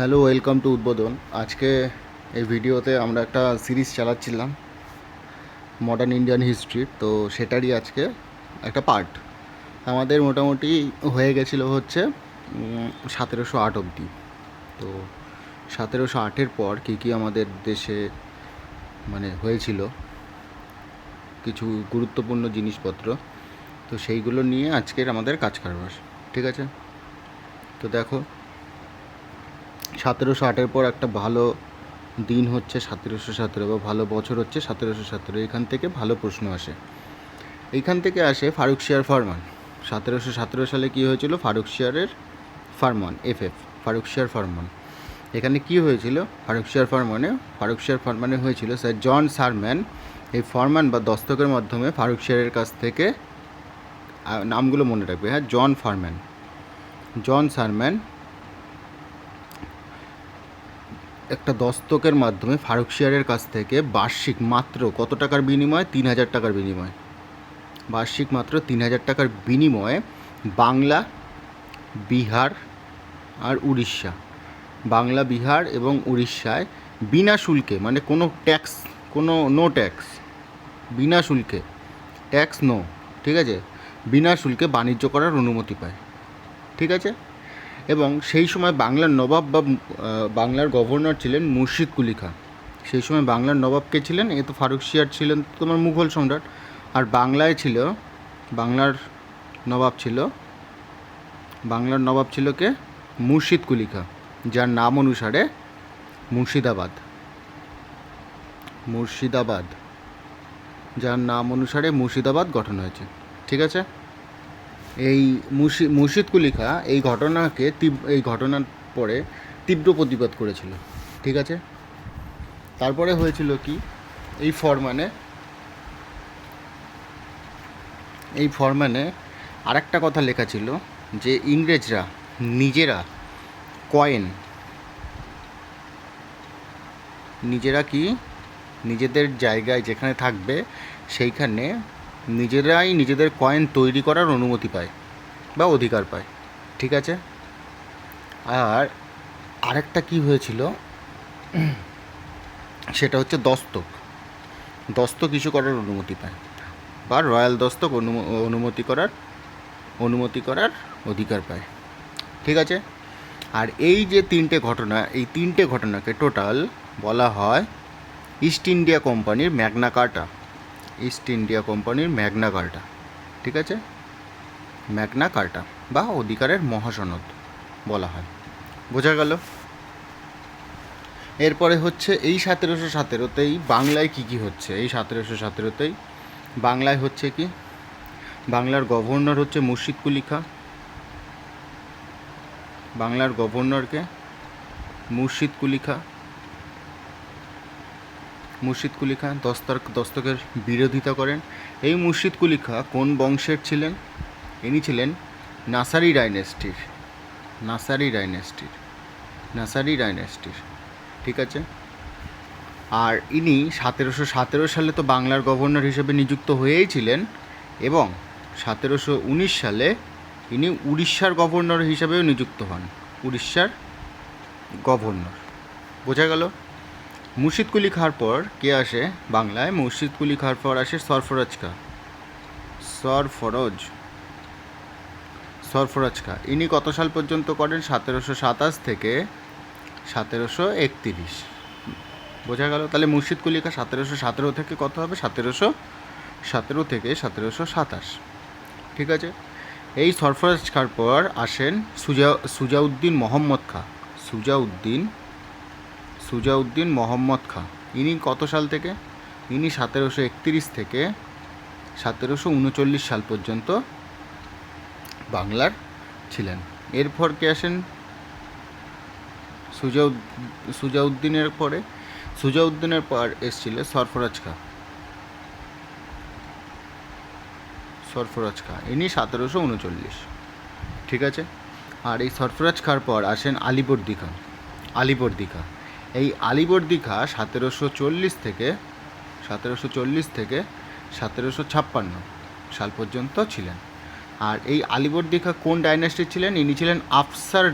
Hello, welcome to উদ্বোধন। আজকে এই ভিডিওতে আমরা একটা সিরিজ চালাচ্ছিলাম মডার্ন ইন্ডিয়ান হিস্ট্রি, তো সেটারই আজকে একটা পার্ট আমাদের মোটামুটি হয়ে গেছিলো হচ্ছে 1708 অবধি। তো 1708-এর পর কী কী আমাদের দেশে মানে হয়েছিল, কিছু গুরুত্বপূর্ণ জিনিসপত্র, তো সেইগুলো নিয়ে আজকের আমাদের কাজ কারবার। ঠিক আছে, তো দেখো 1708-এর পর একটা ভালো দিন হচ্ছে 1717, বা ভালো বছর হচ্ছে 1717। এখান থেকে ভালো প্রশ্ন আসে, এইখান থেকে আসে ফারুকশিয়ার ফরমান। 1717 সালে কী হয়েছিল? ফারুকশিয়ারের ফরমান, ফারুকশিয়ার ফরমান। এখানে কি হয়েছিল? ফারুকশিয়ার ফরমানে হয়েছিল স্যার জন সারম্যান এই ফরমান বা দস্তকের মাধ্যমে ফারুকশিয়ারের কাছ থেকে, নামগুলো মনে রাখবে, হ্যাঁ, জন সারম্যান একটা দস্তকের মাধ্যমে ফারুকশিয়ারের কাছ থেকে বার্ষিক মাত্র কত টাকার বিনিময়ে? 3000 টাকার বিনিময়ে, বার্ষিক মাত্র 3000 টাকার বিনিময়ে বাংলা, বিহার আর উড়িষ্যা, বাংলা, বিহার এবং উড়িষ্যায় বিনা শুল্কে, মানে কোনো ট্যাক্স, নো ট্যাক্স, বিনা শুল্কে, ট্যাক্স নো, ঠিক আছে, বিনা শুল্কে বাণিজ্য করার অনুমতি পায়। ঠিক আছে, এবং সেই সময় বাংলার নবাব বা বাংলার গভর্নর ছিলেন মুর্শিদ কুলি খাঁ। সেই সময় বাংলার নবাব কে ছিলেন? এ তো ফারুকশিয়ার ছিলেন তোমার মুঘল সম্রাট, আর বাংলায় ছিল, বাংলার নবাব ছিল কে? মুর্শিদ কুলি খাঁ, যার নাম অনুসারে মুর্শিদাবাদ গঠন হয়েছে। ঠিক আছে, এই মুর্শিদ কুলি খাঁ এই ঘটনার পরে তীব্র প্রতিবাদ করেছিল। ঠিক আছে, তারপরে হয়েছিল কি? এই ফরম্যানে আরেকটা কথা লেখা ছিল যে ইংরেজরা নিজেরা কয়েন, নিজেদের জায়গায় যেখানে থাকবে সেইখানে নিজেরাই নিজেদের কয়েন তৈরি করার অনুমতি পায় বা অধিকার পায়। ঠিক আছে, আর আরেকটা কি হয়েছিল সেটা হচ্ছে দস্তক ইস্যু করার অনুমতি পায়, বা রয়্যাল দস্তক অনুমতি করার অধিকার পায়। ঠিক আছে, আর এই যে তিনটে ঘটনাকে টোটাল বলা হয় ইস্ট ইন্ডিয়া কোম্পানির ম্যাগনা কার্টা। ঠিক আছে, ম্যাগনা কার্টা বা অধিকারের মহাসনদ বলা হয়। বোঝা গেল? এরপরে হচ্ছে এই 1717-তেই বাংলায় কী হচ্ছে? এই 1717-তেই বাংলায় হচ্ছে কি? বাংলার গভর্নর হচ্ছে মুর্শিদ কুলি খাঁ। বাংলার গভর্নরকে মুর্শিদ কুলি খাঁ দস্তকের বিরোধিতা করেন। এই মুর্শিদ কুলি খাঁ কোন বংশের ছিলেন? ইনি ছিলেন নাসারি ডাইনেস্টির। ঠিক আছে, আর ইনি 1717 সালে তো বাংলার গভর্নর হিসেবে নিযুক্ত হয়েই ছিলেন, এবং 1719 সালে ইনি উড়িষ্যার গভর্নর হিসেবেও নিযুক্ত হন। বোঝা গেল? মুর্শিদ কুলি খাঁর পর কে আসে বাংলায়? মুর্শিদ কুলি খাঁর পর আসে সরফরাজ খাঁ। ইনি কত সাল পর্যন্ত করেন? 1727 থেকে 1731। বোঝা গেল? তাহলে মুর্শিদ কুলি খাঁ 1717 থেকে কত হবে? 1717 থেকে 1727। ঠিক আছে, এই সরফরাজ খাঁর পর আসেন সুজাউদ্দিন মোহাম্মদ খাঁ। ইনি কত সাল থেকে? ইনি 1731 থেকে 1739 সাল পর্যন্ত বাংলার ছিলেন। এরপর কে আসেন? সুজাউদ্দিনের পর এসেছিল সরফরাজ খাঁ। ইনি 1739। ঠিক আছে, আর এই সরফরাজ খাঁর পর আসেন আলিবর্দী খাঁ। এই আলিবর্দী খাঁ 1740 থেকে 1756 সাল পর্যন্ত ছিলেন। আর এই আলিবর্দী খাঁ কোন ডাইনেস্টির ছিলেন? ইনি ছিলেন আফসার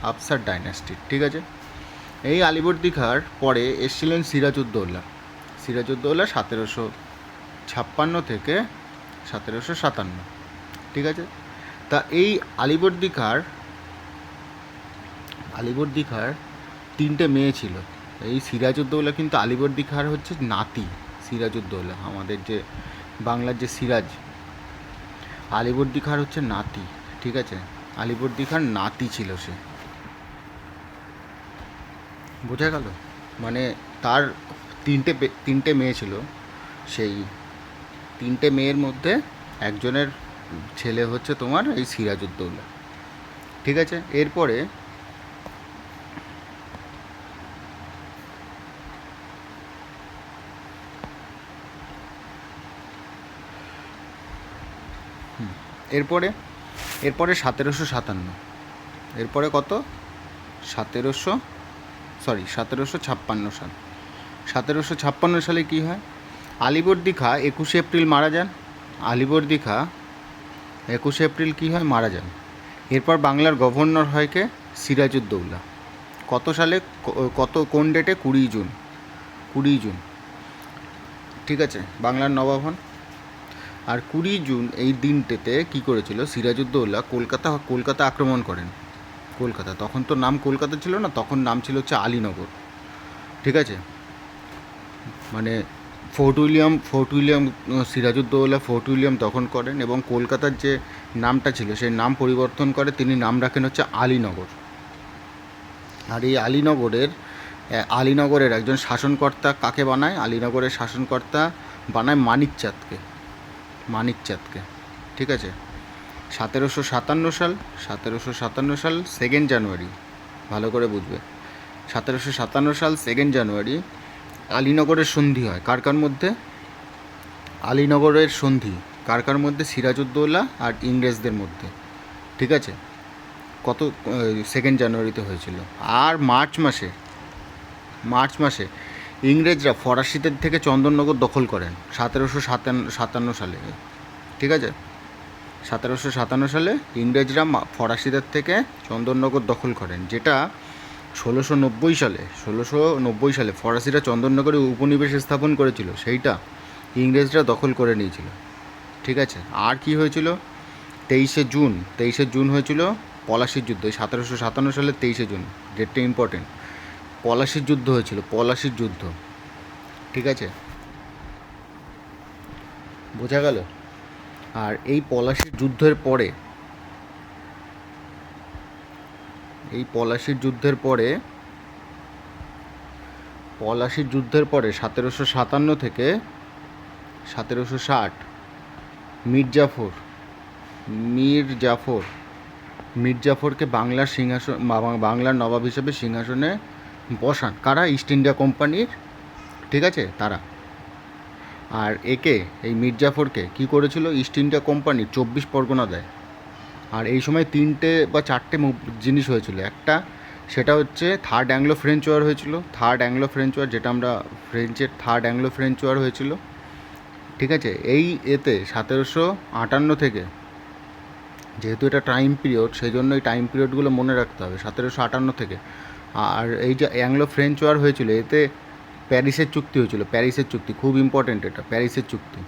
আফসার ডাইনাস্টির। ঠিক আছে, এই আলীবর্দী খাঁর পরে এসেছিলেন সিরাজউদ্দৌলা। সিরাজউদ্দৌলা 1756 থেকে 1757। ঠিক আছে, তা এই আলীবর্দী খাঁর 3টে মেয়ে ছিল। এই সিরাজউদ্দৌলা কিন্তু আলীবর্দী খাঁর হচ্ছে নাতি। সিরাজউদ্দৌলা আমাদের যে বাংলার যে সিরাজ, আলীবর্দী খাঁর হচ্ছে নাতি। ঠিক আছে, আলীবর্দী খাঁর নাতি ছিল সে। বোঝা গেল? মানে তার তিনটে মেয়ে ছিল, সেই 3টে মেয়ের মধ্যে একজনের ছেলে হচ্ছে তোমার এই সিরাজউদ্দৌলা। ঠিক আছে, এরপরে এরপরে 1757। এরপরে কত? 1756 সাল। 1756 সালে কী হয়? আলীবর্দী খাঁ 21 এপ্রিল মারা যান। আলীবর্দী খাঁ 21 এপ্রিল কী হয়? মারা যান। এরপর বাংলার গভর্নর হয় কে? সিরাজউদ্দৌলা। কত সালে? কোন ডেটে? 20 জুন। 20 জুন। ঠিক আছে, বাংলার নবাব হন। আর 20 জুন এই দিনটাতে কী করেছিল? সিরাজউদ্দৌলা কলকাতা আক্রমণ করেন। কলকাতা, তখন তো নাম কলকাতা ছিল না, তখন নাম ছিল হচ্ছে আলীনগর। ঠিক আছে, মানে Fort William Sirajuddaula Fort William দখল করেন এবং কলকাতার যে নামটা ছিল সেই নাম পরিবর্তন করে তিনি নাম রাখেন হচ্ছে আলীনগর। আর এই আলীনগরের একজন শাসনকর্তা কাকে বানায়? আলীনগরের শাসনকর্তা বানায় মানিকচাঁদকে। ঠিক আছে, 1757 সাল 2 জানুয়ারি, ভালো করে বুঝবে, 1757 সাল 2 জানুয়ারি আলীনগরের সন্ধি হয়। কার মধ্যে? আলীনগরের সন্ধি কার মধ্যে? সিরাজউদ্দৌলা আর ইংরেজদের মধ্যে। ঠিক আছে, কত 2 জানুয়ারিতে হয়েছিল। আর মার্চ মাসে ইংরেজরা ফরাসিদের থেকে চন্দননগর দখল করেন 1757 সালে। ঠিক আছে, 1757 সালে ইংরেজরা ফরাসিদের থেকে চন্দননগর দখল করেন, যেটা 1690 সালে ফরাসিরা চন্দননগরে উপনিবেশ স্থাপন করেছিল, সেইটা ইংরেজরা দখল করে নিয়েছিল। ঠিক আছে, আর কি হয়েছিল? 23 জুন হয়েছিল পলাশির যুদ্ধ। 1757 সালের 23 জুন, ডেটটা ইম্পর্টেন্ট। পলাশির যুদ্ধ হয়েছিল, পলাশির যুদ্ধ। ঠিক আছে, বোঝা গেল? আর এই পলাশির যুদ্ধের পরে 1757 থেকে 1760 মির্জাফরকে বাংলার নবাব হিসেবে সিংহাসনে বসান। কারা? ইস্ট ইন্ডিয়া কোম্পানির। ঠিক আছে, তারা। আর এই মির্জাফরকে কী করেছিল? ইস্ট ইন্ডিয়া কোম্পানি 24 পরগনা দেয়। আর এই সময় 3টে বা 4টে জিনিস হয়েছিল। একটা, সেটা হচ্ছে থার্ড অ্যাংলো ফ্রেঞ্চ ওয়ার হয়েছিল। যেটা আমরা ফ্রেঞ্চের থার্ড অ্যাংলো ফ্রেঞ্চ ওয়ার হয়েছিল। ঠিক আছে, এই 1758 থেকে, যেহেতু এটা টাইম পিরিয়ড, সেই জন্য এই টাইম পিরিয়ডগুলো মনে রাখতে হবে। 1758 থেকে। আর এই যে অ্যাংলো ফ্রেঞ্চ ওয়ার হয়েছিল, এতে প্যারিসের চুক্তি হয়েছিল। খুব ইম্পর্টেন্ট এটা, প্যারিসের চুক্তি।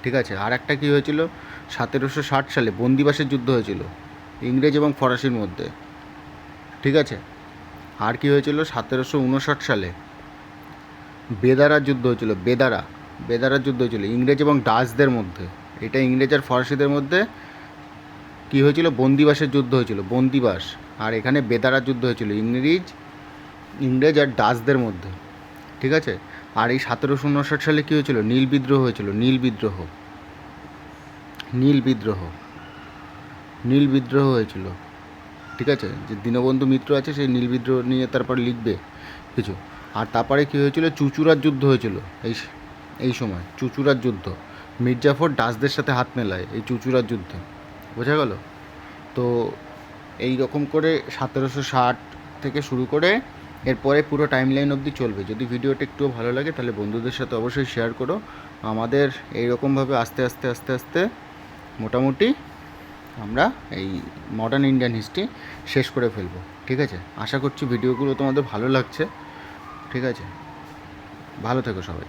ঠিক আছে, আর একটা কী হয়েছিল? 1760 সালে বন্দিবাসের যুদ্ধ হয়েছিল ইংরেজ এবং ফরাসির মধ্যে। ঠিক আছে, আর কি হয়েছিল? 1759 সালে বেদারার যুদ্ধ হয়েছিল। বেদারার যুদ্ধ হয়েছিল ইংরেজ এবং ডাচদের মধ্যে। এটা ইংরেজ আর ফরাসিদের মধ্যে কী হয়েছিল? বন্দিবাসের যুদ্ধ হয়েছিল, বন্দিবাস। আর এখানে বেদারার যুদ্ধ হয়েছিল ইংরেজ আর ডাচদের মধ্যে। ঠিক আছে, আর এই 1759 সালে কী হয়েছিল? নীল বিদ্রোহ হয়েছিল। নীল বিদ্রোহ হয়েছিল। ঠিক আছে, যে দীনবন্ধু মিত্র আছে সেই নীল বিদ্রোহ নিয়ে তারপর লিখবে কিছু। আর তারপরে কী হয়েছিল? চুঁচুড়ার যুদ্ধ হয়েছিল এই সময়। চুঁচুড়ার যুদ্ধ, মির্জাফর ডাচদের সাথে হাত মেলায় এই চুঁচুড়ার যুদ্ধে। বোঝা গেল? তো এই রকম করে 1760 থেকে শুরু করে এরপরে পুরো টাইমলাইন অবধি চলবে। যদি ভিডিওটা একটু ভালো লাগে তাহলে বন্ধুদের সাথে অবশ্যই শেয়ার করো। আমাদের এইরকমভাবে আস্তে আস্তে মোটামুটি আমরা এই মডার্ন ইন্ডিয়ান হিস্ট্রি শেষ করে ফেলবো। ঠিক আছে, আশা করছি ভিডিওগুলো তোমাদের ভালো লাগছে। ঠিক আছে, ভালো থেকো সবাই।